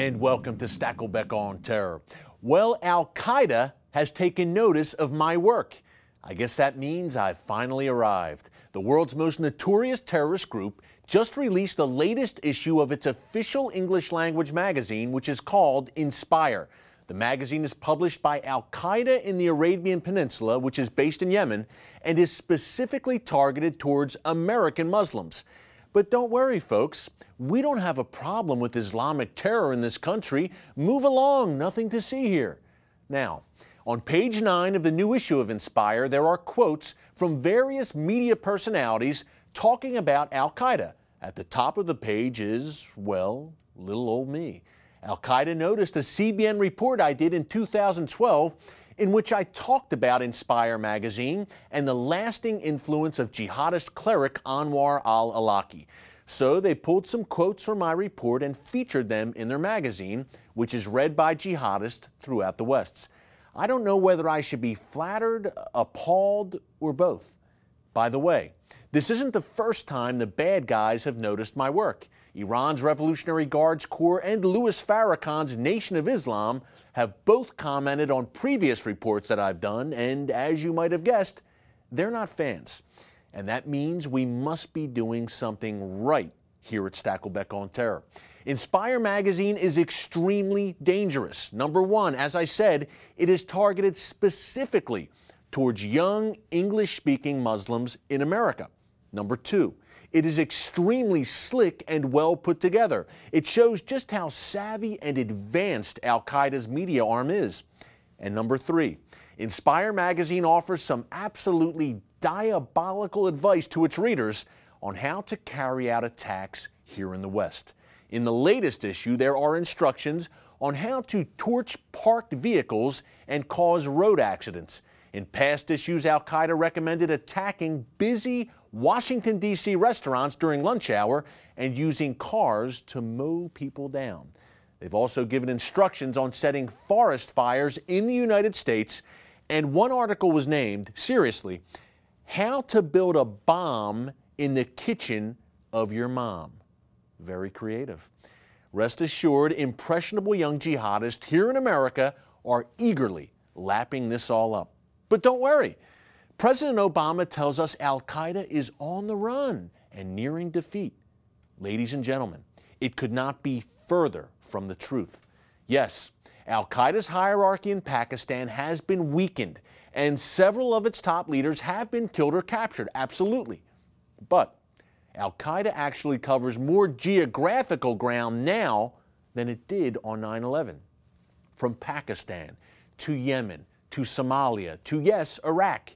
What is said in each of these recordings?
And welcome to Stakelbeck on Terror. Well, Al-Qaeda has taken notice of my work. I guess that means I've finally arrived. The world's most notorious terrorist group just released the latest issue of its official English language magazine, which is called Inspire. The magazine is published by Al-Qaeda in the Arabian Peninsula, which is based in Yemen, and is specifically targeted towards American Muslims. But don't worry, folks. We don't have a problem with Islamic terror in this country. Move along, nothing to see here. Now, on page 9 of the new issue of Inspire, there are quotes from various media personalities talking about Al-Qaeda. At the top of the page is, well, little old me. Al-Qaeda noticed a CBN report I did in 2012 in which I talked about Inspire magazine and the lasting influence of jihadist cleric Anwar al-Awlaki. So they pulled some quotes from my report and featured them in their magazine, which is read by jihadists throughout the West. I don't know whether I should be flattered, appalled, or both. By the way, this isn't the first time the bad guys have noticed my work. Iran's Revolutionary Guards Corps and Louis Farrakhan's Nation of Islam have both commented on previous reports that I've done, and as you might have guessed, they're not fans. And that means we must be doing something right here at Stakelbeck on Terror. Inspire magazine is extremely dangerous. Number one, as I said, it is targeted specifically towards young English-speaking Muslims in America. Number two, it is extremely slick and well put together. It shows just how savvy and advanced Al-Qaeda's media arm is. And number three, Inspire magazine offers some absolutely diabolical advice to its readers on how to carry out attacks here in the West. In the latest issue, there are instructions on how to torch parked vehicles and cause road accidents. In past issues, Al-Qaeda recommended attacking busy Washington, D.C. restaurants during lunch hour and using cars to mow people down. They've also given instructions on setting forest fires in the United States, and one article was named, seriously, How to Build a Bomb in the Kitchen of Your Mom. Very creative. Rest assured, impressionable young jihadists here in America are eagerly lapping this all up. But don't worry. President Obama tells us Al-Qaeda is on the run and nearing defeat. Ladies and gentlemen, it could not be further from the truth. Yes, Al-Qaeda's hierarchy in Pakistan has been weakened, and several of its top leaders have been killed or captured, absolutely. But Al-Qaeda actually covers more geographical ground now than it did on 9/11. From Pakistan to Yemen to Somalia to, yes, Iraq,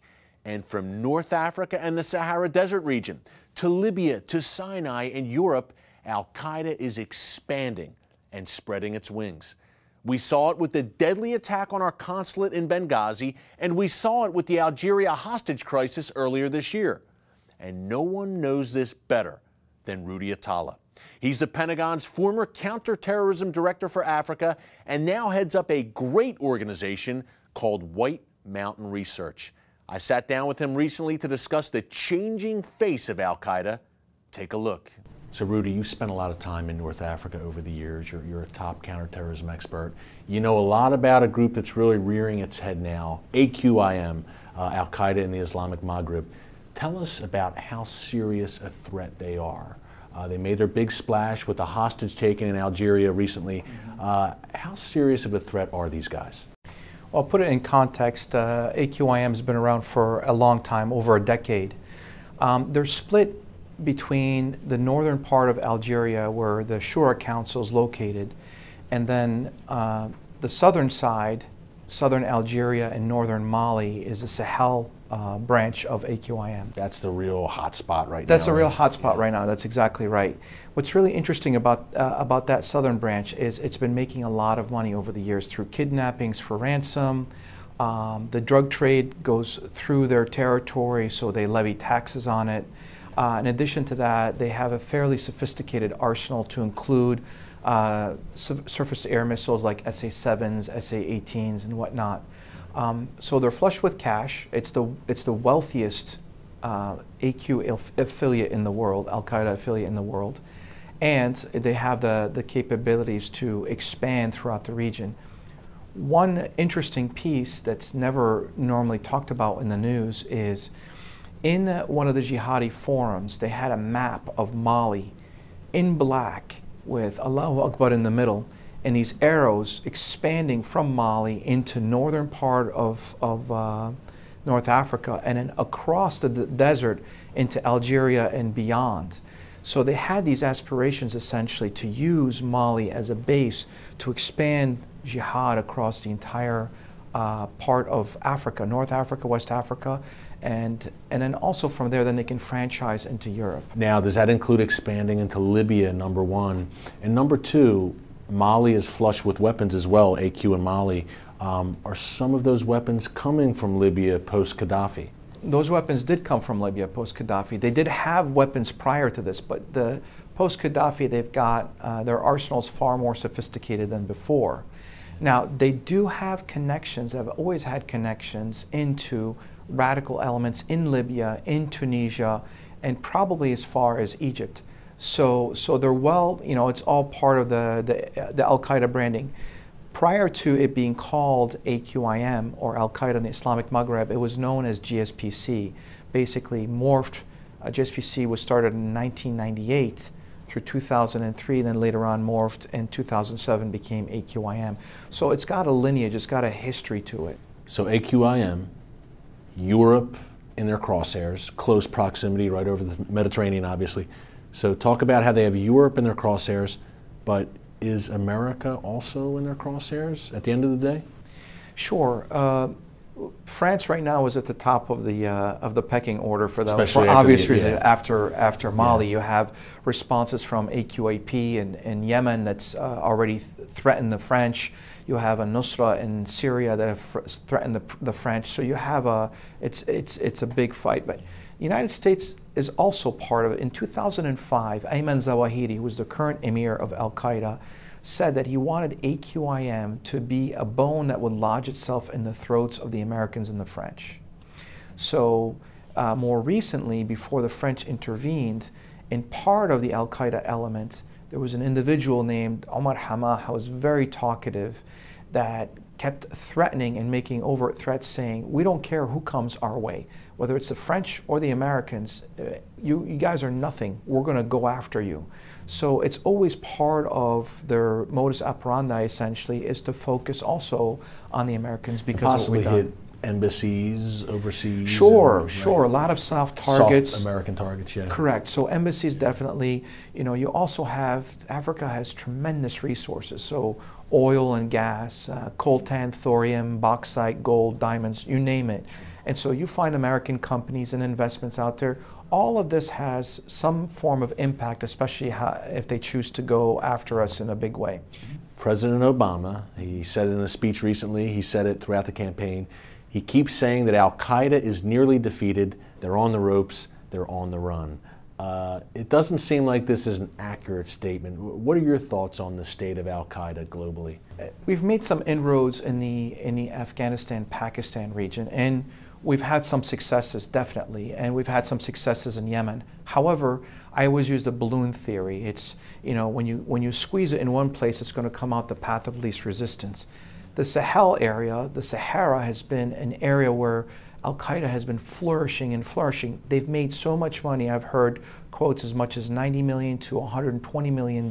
and from North Africa and the Sahara Desert region to Libya to Sinai and Europe, Al-Qaeda is expanding and spreading its wings. We saw it with the deadly attack on our consulate in Benghazi, and we saw it with the Algeria hostage crisis earlier this year. And no one knows this better than Rudy Atala. He's the Pentagon's former counterterrorism director for Africa and now heads up a great organization called White Mountain Research. I sat down with him recently to discuss the changing face of Al-Qaeda. Take a look. So, Rudy, you've spent a lot of time in North Africa over the years. You're a top counterterrorism expert. You know a lot about a group that's really rearing its head now, AQIM, Al-Qaeda in the Islamic Maghreb. Tell us about how serious a threat they are. They made their big splash with the hostage taken in Algeria recently. How serious of a threat are these guys? Well, I'll put it in context. AQIM has been around for a long time, over a decade. They're split between the northern part of Algeria, where the Shura Council is located, and then the southern side, southern Algeria and northern Mali, is the Sahel branch of AQIM. That's the real hot spot right now. That's the real hot spot right now. That's exactly right. What's really interesting about that southern branch is it's been making a lot of money over the years through kidnappings for ransom. The drug trade goes through their territory, so they levy taxes on it. In addition to that, they have a fairly sophisticated arsenal to include surface-to-air missiles like SA-7s, SA-18s, and whatnot. So they're flush with cash. It's the wealthiest AQ affiliate in the world, Al-Qaeda affiliate in the world. and they have the capabilities to expand throughout the region. One interesting piece that's never normally talked about in the news is in one of the jihadi forums, they had a map of Mali in black with Allahu Akbar in the middle, and these arrows expanding from Mali into northern part of North Africa and then across the desert into Algeria and beyond. So they had these aspirations essentially to use Mali as a base to expand jihad across the entire part of Africa, North Africa, West Africa, and then also from there then they can franchise into Europe. Now, does that include expanding into Libya, number one? And number two, Mali is flush with weapons as well, AQ and Mali. Are some of those weapons coming from Libya post-Gaddafi? Those weapons did come from Libya post-Gaddafi. They did have weapons prior to this, but the post-Gaddafi, they've got their arsenals far more sophisticated than before. Now, they do have connections, they've always had connections into radical elements in Libya, in Tunisia, and probably as far as Egypt. So they're well, you know, it's all part of the Al-Qaeda branding. Prior to it being called AQIM or Al-Qaeda in the Islamic Maghreb, it was known as GSPC, basically morphed. GSPC was started in 1998 through 2003, then later on morphed in 2007 became AQIM. So it's got a lineage, it's got a history to it. So AQIM, Europe in their crosshairs, close proximity right over the Mediterranean obviously. So talk about how they have Europe in their crosshairs, but is America also in their crosshairs at the end of the day? Sure. France right now is at the top of the pecking order for the Especially for obvious reasons. Yeah. After Mali, you have responses from AQAP in Yemen that's already threatened the French. You have a Nusra in Syria that have threatened the French. So you have it's a big fight. But the United States is also part of it. In 2005, Ayman Zawahiri, who was the current emir of Al-Qaeda, said that he wanted AQIM to be a bone that would lodge itself in the throats of the Americans and the French. So more recently, before the French intervened, in part of the Al-Qaeda element, there was an individual named Omar Hamah who was very talkative that kept threatening and making overt threats saying, we don't care who comes our way, whether it's the French or the Americans, you guys are nothing, we're going to go after you. So it's always part of their modus operandi essentially is to focus also on the Americans because possibly of what we've done. Hit embassies overseas. Sure, and, sure. Right. A lot of soft targets. Soft American targets, yeah. Correct. So embassies definitely. You know, you also have, Africa has tremendous resources. So oil and gas, coltan, thorium, bauxite, gold, diamonds, you name it. And so you find American companies and investments out there. All of this has some form of impact, especially if they choose to go after us in a big way. President Obama, he said it in a speech recently, he said it throughout the campaign, he keeps saying that Al-Qaeda is nearly defeated, they're on the ropes, they're on the run. It doesn't seem like this is an accurate statement. What are your thoughts on the state of Al-Qaeda globally? We've made some inroads in the Afghanistan-Pakistan region, and we've had some successes, definitely, and we've had some successes in Yemen. However, I always use the balloon theory. It's, you know, when you squeeze it in one place, it's going to come out the path of least resistance. The Sahel area, the Sahara, has been an area where Al-Qaeda has been flourishing and flourishing. They've made so much money. I've heard quotes as much as $90 million to $120 million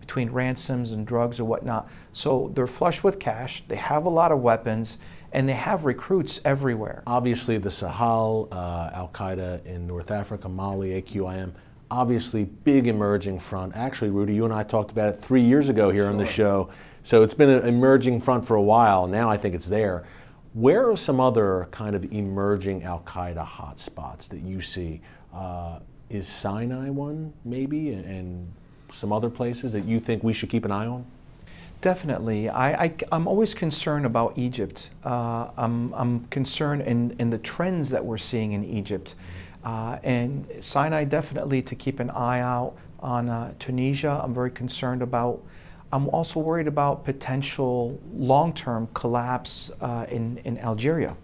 between ransoms and drugs or whatnot. So they're flush with cash, they have a lot of weapons, and they have recruits everywhere. Obviously the Sahel, Al-Qaeda in North Africa, Mali, AQIM, obviously big emerging front. Actually, Rudy, you and I talked about it 3 years ago here on the show. So it's been an emerging front for a while. Now I think it's there. Where are some other kind of emerging Al-Qaeda hotspots that you see? Is Sinai one, maybe, and some other places that you think we should keep an eye on? Definitely. I'm always concerned about Egypt. I'm concerned in the trends that we're seeing in Egypt. And Sinai, definitely to keep an eye out on. Tunisia, I'm very concerned about. I'm also worried about potential long-term collapse in Algeria.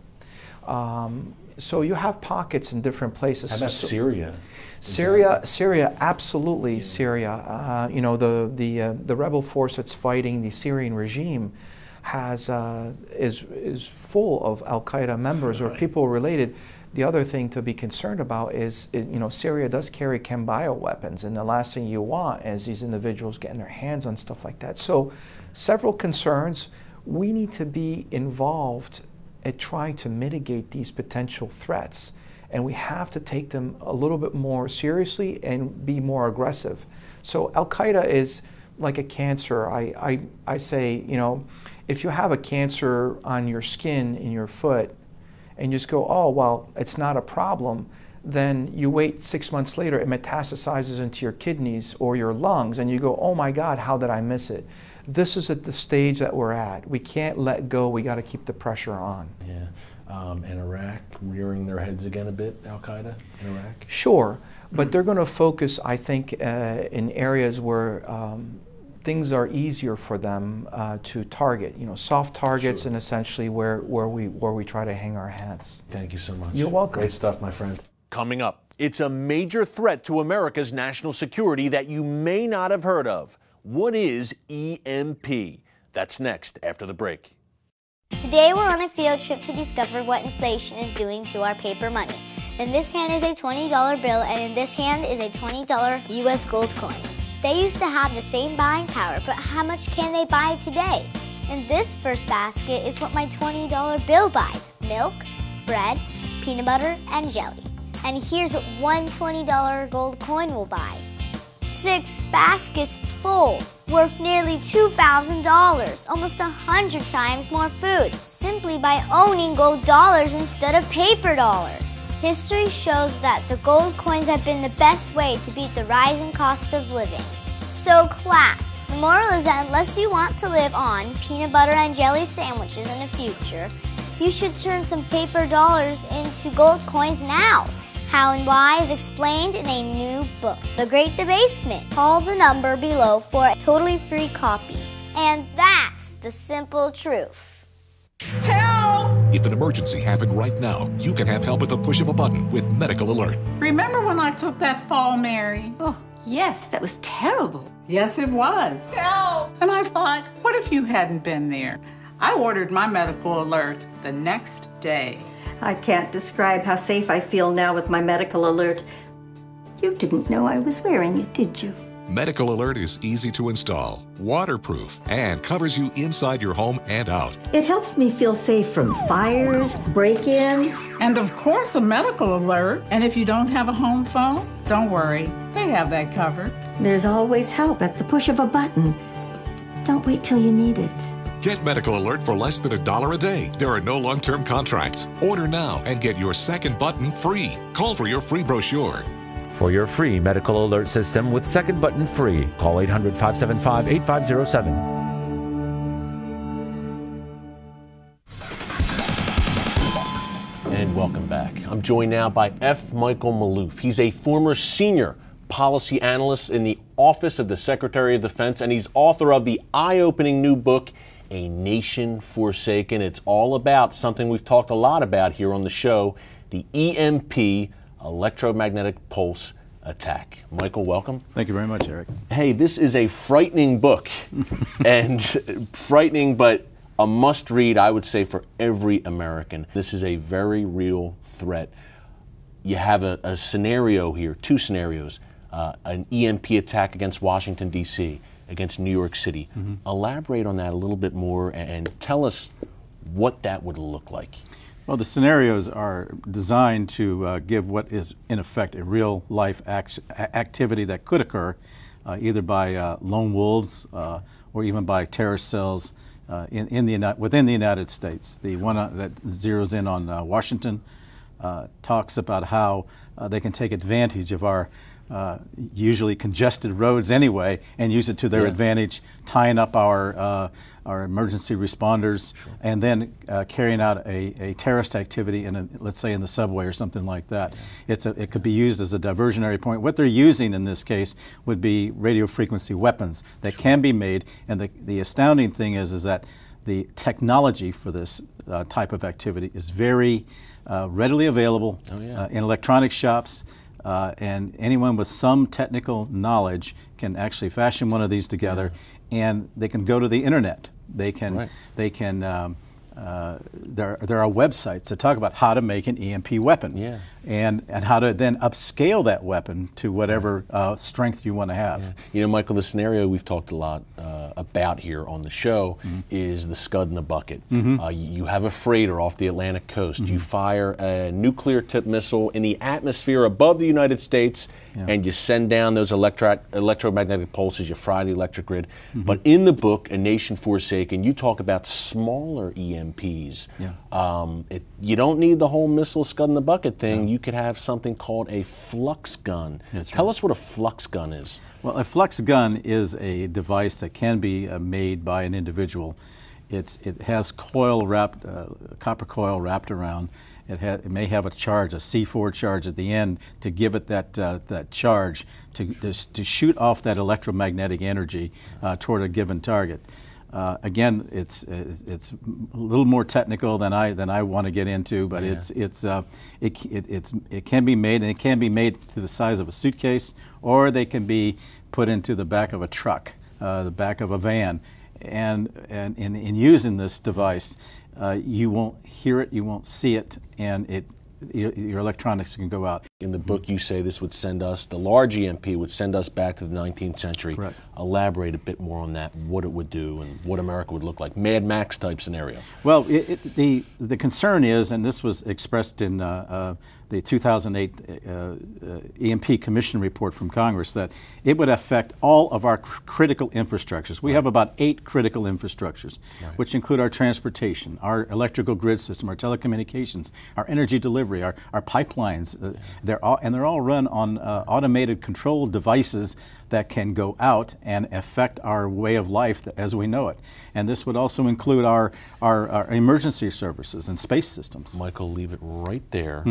So you have pockets in different places. How about Syria? Syria, absolutely. Yeah. Syria. You know, the rebel force that's fighting the Syrian regime is full of Al-Qaeda members or people related. The other thing to be concerned about is, you know, Syria does carry chem bioweapons, and the last thing you want is these individuals getting their hands on stuff like that. So, several concerns. We need to be involved at trying to mitigate these potential threats, and we have to take them a little bit more seriously and be more aggressive. So, Al-Qaeda is like a cancer. I say, you know, if you have a cancer on your skin in your foot, and you just go, oh, well, it's not a problem, then you wait 6 months later, it metastasizes into your kidneys or your lungs, and you go, oh my God, how did I miss it? This is at the stage that we're at. We can't let go. We got to keep the pressure on. Yeah. And Iraq rearing their heads again a bit, Al-Qaeda in Iraq? Sure, but they're going to focus, I think, in areas where things are easier for them to target, you know, soft targets, and essentially where we try to hang our hats. Thank you so much. You're welcome. Great stuff, my friend. Coming up, it's a major threat to America's national security that you may not have heard of. What is EMP? That's next after the break. Today we're on a field trip to discover what inflation is doing to our paper money. In this hand is a $20 bill, and in this hand is a $20 U.S. gold coin. They used to have the same buying power, but how much can they buy today? In this first basket is what my $20 bill buys: milk, bread, peanut butter, and jelly. And here's what one $20 gold coin will buy: 6 baskets full, worth nearly $2,000, almost 100 times more food, simply by owning gold dollars instead of paper dollars. History shows that the gold coins have been the best way to beat the rising cost of living. So class, the moral is that unless you want to live on peanut butter and jelly sandwiches in the future, you should turn some paper dollars into gold coins now. How and why is explained in a new book, The Great Debasement. Call the number below for a totally free copy. And that's the simple truth. Help! If an emergency happened right now, you can have help at the push of a button with Medical Alert. Remember when I took that fall, Mary? Oh, yes, that was terrible. Yes, it was. Help! And I thought, what if you hadn't been there? I ordered my Medical Alert the next day. I can't describe how safe I feel now with my Medical Alert. You didn't know I was wearing it, did you? Medical Alert is easy to install, waterproof, and covers you inside your home and out. It helps me feel safe from fires, break-ins. And of course, a Medical Alert. And if you don't have a home phone, don't worry. They have that covered. There's always help at the push of a button. Don't wait till you need it. Get Medical Alert for less than $1 a day. There are no long-term contracts. Order now and get your second button free. Call for your free brochure. For your free Medical Alert system with second button free, call 800-575-8507. And welcome back. I'm joined now by F. Michael Maloof. He's a former senior policy analyst in the Office of the Secretary of Defense, and he's author of the eye-opening new book, A Nation Forsaken. It's all about something we've talked a lot about here on the show, the EMP, electromagnetic pulse attack. Michael, welcome. Thank you very much, Eric. Hey, this is a frightening book, and frightening, but a must-read, I would say, for every American. This is a very real threat. You have a scenario here, 2 scenarios, an EMP attack against Washington, D.C., against New York City. Mm-hmm. Elaborate on that a little bit more and tell us what that would look like. Well, the scenarios are designed to give what is, in effect, a real-life activity that could occur either by lone wolves or even by terrorist cells within the United States. The one that zeroes in on Washington talks about how they can take advantage of our usually congested roads anyway and use it to their advantage, tying up our emergency responders, and then carrying out a terrorist activity let's say in the subway or something like that. It could be used as a diversionary point. What they're using in this case would be radio frequency weapons that can be made, and the astounding thing is that the technology for this type of activity is very readily available in electronic shops, and anyone with some technical knowledge can actually fashion one of these together, and they can go to the internet. They can there are websites that talk about how to make an EMP weapon, and how to then upscale that weapon to whatever strength you want to have. You know, Michael, the scenario we've talked a lot about here on the show is the scud in the bucket. You have a freighter off the Atlantic coast. You fire a nuclear-tipped missile in the atmosphere above the United States, and you send down those electromagnetic pulses. You fry the electric grid. But in the book, A Nation Forsaken, you talk about smaller EMPs. You don't need the whole missile scud in the bucket thing. You could have something called a flux gun. Tell us what a flux gun is. Well, a flux gun is a device that can be made by an individual. It has copper coil wrapped around. It may have a charge, a C4 charge at the end, to give it that charge to shoot off that electromagnetic energy toward a given target. Again, it's a little more technical than I want to get into, but it can be made, and it can be made to the size of a suitcase, or they can be put into the back of a truck, the back of a van, and in using this device, you won't hear it, you won't see it, and your electronics can go out. In the book, you say this would send us, the large EMP would send us back to the 19th century. Correct. Elaborate a bit more on that, what it would do and what America would look like. Mad Max type scenario. Well, the concern is, and this was expressed in the 2008 EMP Commission report from Congress, that it would affect all of our critical infrastructures. We have about 8 critical infrastructures, which include our transportation, our electrical grid system, our telecommunications, our energy delivery, our pipelines. They're all run on automated control devices that can go out and affect our way of life as we know it. And this would also include our emergency services and space systems. Michael, leave it right there.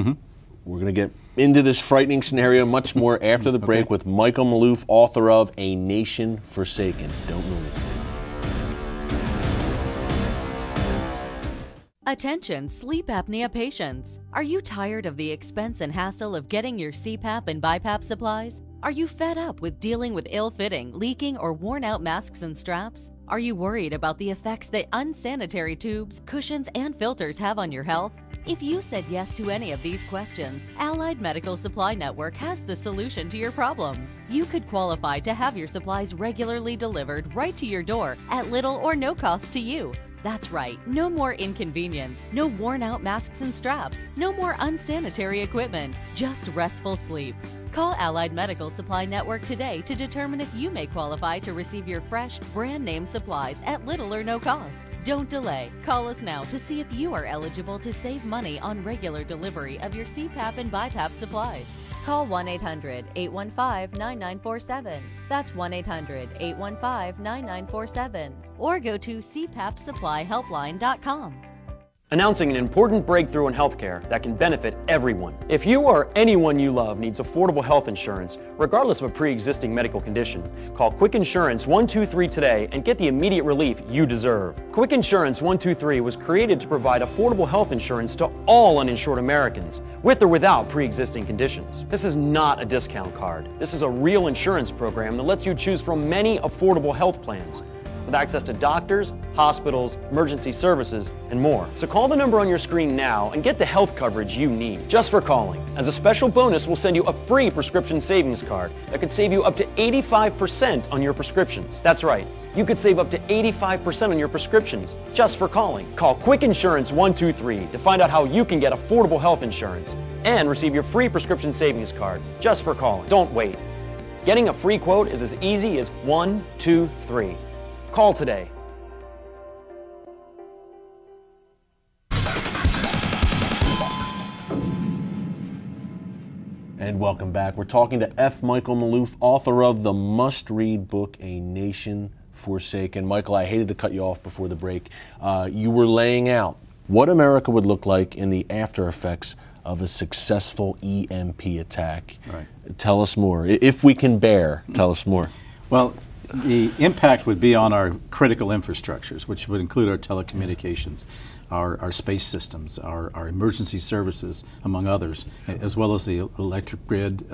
We're going to get into this frightening scenario much more after the break with Michael Maloof, author of A Nation Forsaken. Don't move. Attention sleep apnea patients. Are you tired of the expense and hassle of getting your CPAP and BiPAP supplies? Are you fed up with dealing with ill-fitting, leaking, or worn-out masks and straps? Are you worried about the effects that unsanitary tubes, cushions, and filters have on your health? If you said yes to any of these questions, Allied Medical Supply Network has the solution to your problems. You could qualify to have your supplies regularly delivered right to your door at little or no cost to you. That's right, no more inconvenience, no worn-out masks and straps, no more unsanitary equipment, just restful sleep. Call Allied Medical Supply Network today to determine if you may qualify to receive your fresh, brand-name supplies at little or no cost. Don't delay. Call us now to see if you are eligible to save money on regular delivery of your CPAP and BiPAP supplies. Call 1-800-815-9947. That's 1-800-815-9947. Or go to cpapsupplyhelpline.com. Announcing an important breakthrough in healthcare that can benefit everyone. If you or anyone you love needs affordable health insurance, regardless of a pre-existing medical condition, call Quick Insurance 123 today and get the immediate relief you deserve. Quick Insurance 123 was created to provide affordable health insurance to all uninsured Americans, with or without pre-existing conditions. This is not a discount card. This is a real insurance program that lets you choose from many affordable health plans, with access to doctors, hospitals, emergency services, and more. So call the number on your screen now and get the health coverage you need just for calling. As a special bonus, we'll send you a free prescription savings card that could save you up to 85% on your prescriptions. That's right, you could save up to 85% on your prescriptions just for calling. Call Quick Insurance 123 to find out how you can get affordable health insurance and receive your free prescription savings card just for calling. Don't wait. Getting a free quote is as easy as 1, 2, 3. Call today. And welcome back. We're talking to F. Michael Maloof, author of the must-read book, A Nation Forsaken. Michael, I hated to cut you off before the break. You were laying out what America would look like in the after effects of a successful EMP attack. Right. Tell us more. If we can bear, tell us more. Well, the impact would be on our critical infrastructures, which would include our telecommunications, our space systems, our emergency services, among others, as well as the electric grid,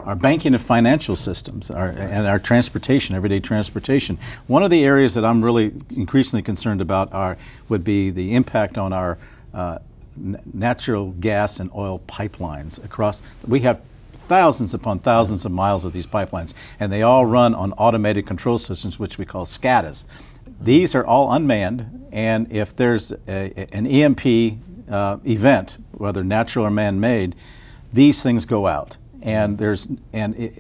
our banking and financial systems, and our transportation, everyday transportation. One of the areas that I'm really increasingly concerned about would be the impact on our natural gas and oil pipelines across. We have thousands upon thousands of miles of these pipelines, and they all run on automated control systems, which we call SCADAs. These are all unmanned, and if there's an EMP event, whether natural or man-made, these things go out. And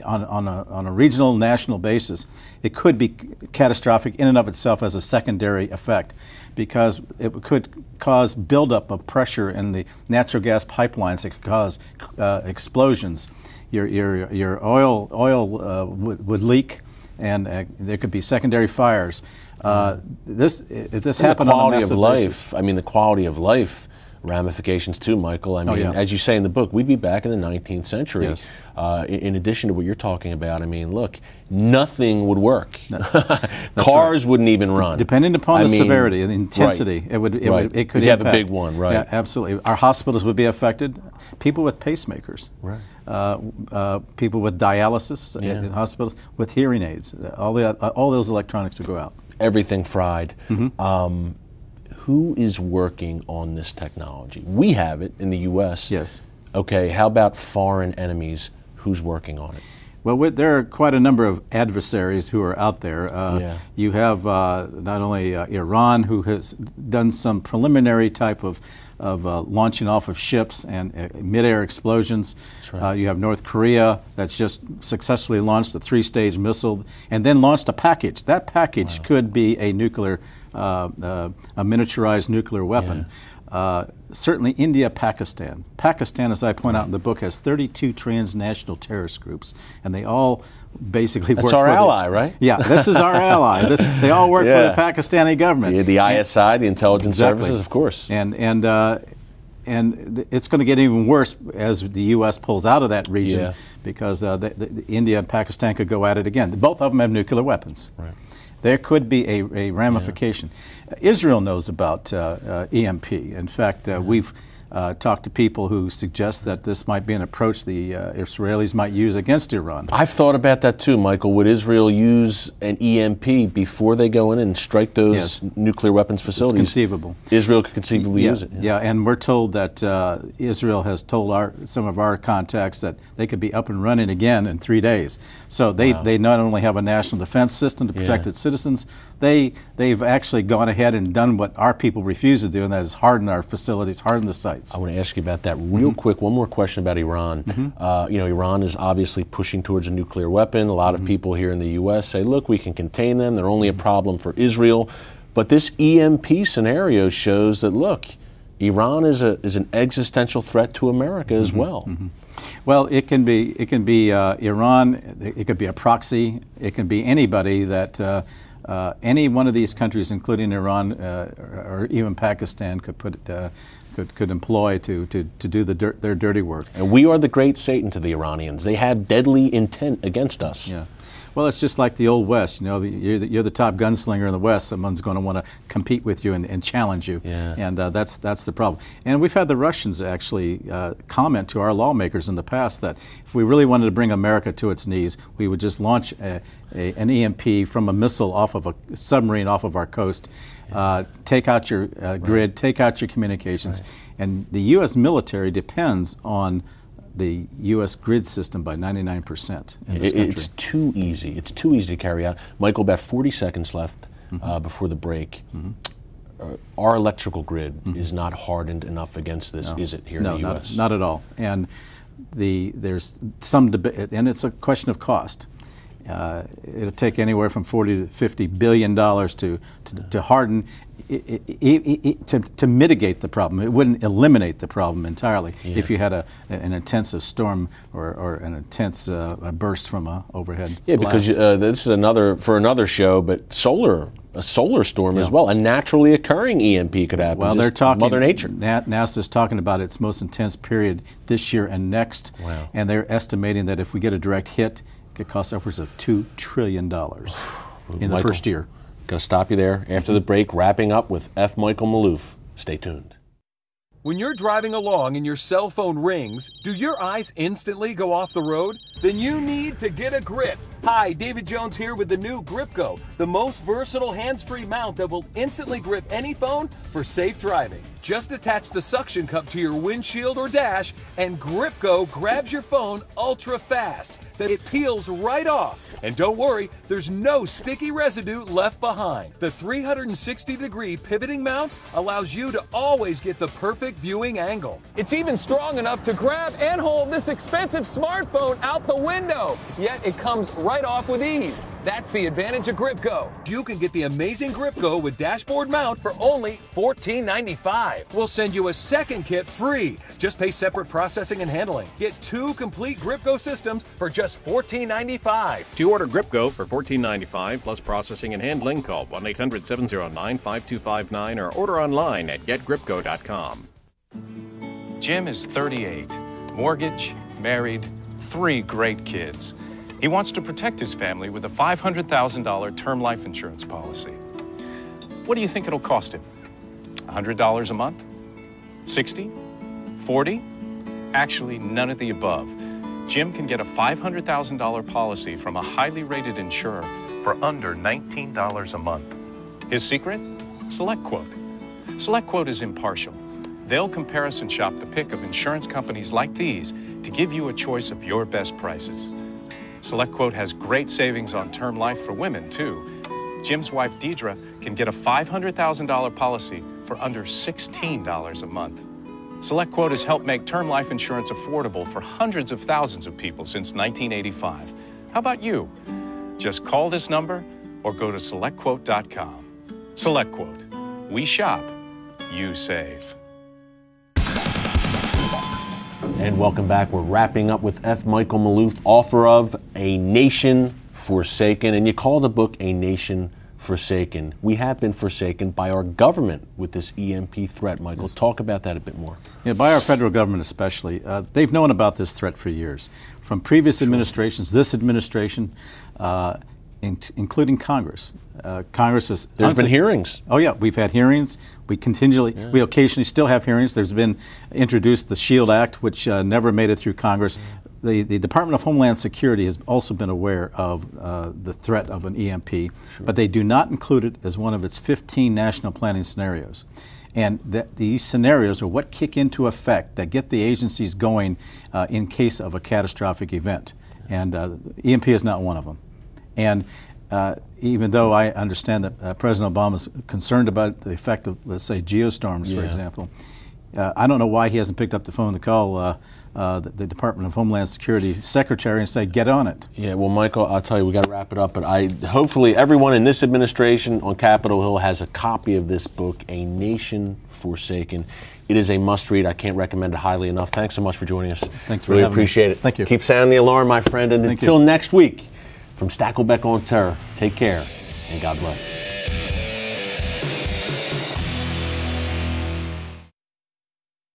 on a regional, national basis, it could be catastrophic in and of itself as a secondary effect, because it could cause buildup of pressure in the natural gas pipelines. It could cause explosions. Your oil would leak, and there could be secondary fires. If this happened on a massive basis, the quality of life ramifications too, Michael. As you say in the book, we'd be back in the 19th century. Yes. In addition to what you're talking about, look, nothing would work. Cars wouldn't even run. Depending upon the severity and the intensity, right. it could have impact. a big one, right? Yeah, absolutely. Our hospitals would be affected. People with pacemakers, right? People with dialysis in hospitals, with hearing aids. All those electronics would go out. Everything fried. Mm-hmm. Who is working on this technology? We have it in the U.S. Yes. Okay, how about foreign enemies? Who's working on it? Well, there are quite a number of adversaries who are out there. You have not only Iran, who has done some preliminary type of launching off of ships and mid-air explosions. That's right. You have North Korea that's just successfully launched a 3-stage missile and then launched a package. That package could be a nuclear, a miniaturized nuclear weapon. Certainly India, Pakistan. Pakistan, as I point out in the book, has 32 transnational terrorist groups, and they all basically work for our ally, right? Yeah, this is our ally. They all work for the Pakistani government. The ISI, the intelligence services, of course. And it's going to get even worse as the U.S. pulls out of that region, because India and Pakistan could go at it again. Both of them have nuclear weapons. Right. There could be a ramification. Israel knows about EMP. In fact, we've talked to people who suggest that this might be an approach the Israelis might use against Iran. I've thought about that too, Michael. Would Israel use an EMP before they go in and strike those nuclear weapons facilities? It's conceivable. Israel could conceivably use it. Yeah, and we're told that Israel has told some of our contacts that they could be up and running again in 3 days. So they not only have a national defense system to protect its citizens, they've actually gone ahead and done what our people refuse to do, and that is harden our facilities, harden the sites. I want to ask you about that real quick. One more question about Iran. Iran is obviously pushing towards a nuclear weapon. A lot of people here in the U.S. say, look, we can contain them. They're only a problem for Israel. But this EMP scenario shows that, look, Iran is an existential threat to America as well. Well, it can be Iran. It could be a proxy. It can be anybody that any one of these countries, including Iran or even Pakistan, could employ to do their dirty work. And we are the great Satan to the Iranians. They have deadly intent against us. Yeah. Well, it's just like the Old West. You're the top gunslinger in the West. Someone's going to want to compete with you and challenge you. Yeah. And that's the problem. And we've had the Russians actually comment to our lawmakers in the past that if we really wanted to bring America to its knees, we would just launch an EMP from a missile off of a submarine off of our coast, take out your grid, take out your communications. Right. And the U.S. military depends on the U.S. grid system by 99% in this country. It's too easy. It's too easy to carry out. Michael, about 40 seconds left before the break. Our electrical grid is not hardened enough against this, is it, here in the U.S.? Not at all. And there's some debate, and it's a question of cost. It'll take anywhere from $40 to $50 billion to harden, to mitigate the problem. It wouldn't eliminate the problem entirely if you had an intensive storm or an intense burst from a overhead blast. Because this is another show, but a solar storm as well. A naturally occurring EMP could happen. Well, they're talking, Mother Nature. NASA's talking about its most intense period this year and next. Wow. And they're estimating that if we get a direct hit, could cost upwards of $2 trillion in the first year. Going to stop you there. After the break, wrapping up with F. Michael Maloof. Stay tuned. When you're driving along and your cell phone rings, do your eyes instantly go off the road? Then you need to get a grip. Hi, David Jones here with the new GripGo, the most versatile hands-free mount that will instantly grip any phone for safe driving. Just attach the suction cup to your windshield or dash, and GripGo grabs your phone ultra fast that it peels right off. And don't worry, there's no sticky residue left behind. The 360-degree pivoting mount allows you to always get the perfect viewing angle. It's even strong enough to grab and hold this expensive smartphone out the window, yet it comes right off with ease. That's the advantage of GripGo. You can get the amazing GripGo with dashboard mount for only $14.95. We'll send you a second kit free. Just pay separate processing and handling. Get 2 complete GripGo systems for just $14.95. To order GripGo for $14.95 plus processing and handling, call 1-800-709-5259 or order online at getgripgo.com. Jim is 38, mortgage, married, 3 great kids. He wants to protect his family with a $500,000 term life insurance policy. What do you think it'll cost him? $100 a month? 60? 40? Actually, none of the above. Jim can get a $500,000 policy from a highly rated insurer for under $19 a month. His secret? SelectQuote. SelectQuote is impartial. They'll comparison and shop the pick of insurance companies like these to give you a choice of your best prices. SelectQuote has great savings on term life for women, too. Jim's wife, Deidre, can get a $500,000 policy for under $16 a month. SelectQuote has helped make term life insurance affordable for hundreds of thousands of people since 1985. How about you? Just call this number or go to SelectQuote.com. SelectQuote. We shop, you save. And welcome back. We're wrapping up with F. Michael Maloof, author of A Nation Forsaken. And you call the book A Nation Forsaken. We have been forsaken by our government with this EMP threat. Michael, talk about that a bit more. Yeah, by our federal government especially. They've known about this threat for years. From previous administrations, this administration, including Congress. Congress has... There's been hearings. Oh, yeah. We've had hearings. We occasionally still have hearings. There's been introduced the SHIELD Act, which never made it through Congress. The Department of Homeland Security has also been aware of the threat of an EMP, but they do not include it as one of its 15 national planning scenarios. And these scenarios are what kick into effect that get the agencies going in case of a catastrophic event. And EMP is not one of them. And even though I understand that President Obama is concerned about the effect of, let's say, geostorms, for example, I don't know why he hasn't picked up the phone to call the Department of Homeland Security Secretary and say, get on it. Yeah, well, Michael, I'll tell you, we got to wrap it up, but hopefully everyone in this administration on Capitol Hill has a copy of this book, A Nation Forsaken. It is a must-read. I can't recommend it highly enough. Thanks so much for joining us. Thanks for really having appreciate me. it. Thank you. Keep sounding the alarm, my friend, and until next week, from Stakelbeck on Terror, take care, and God bless.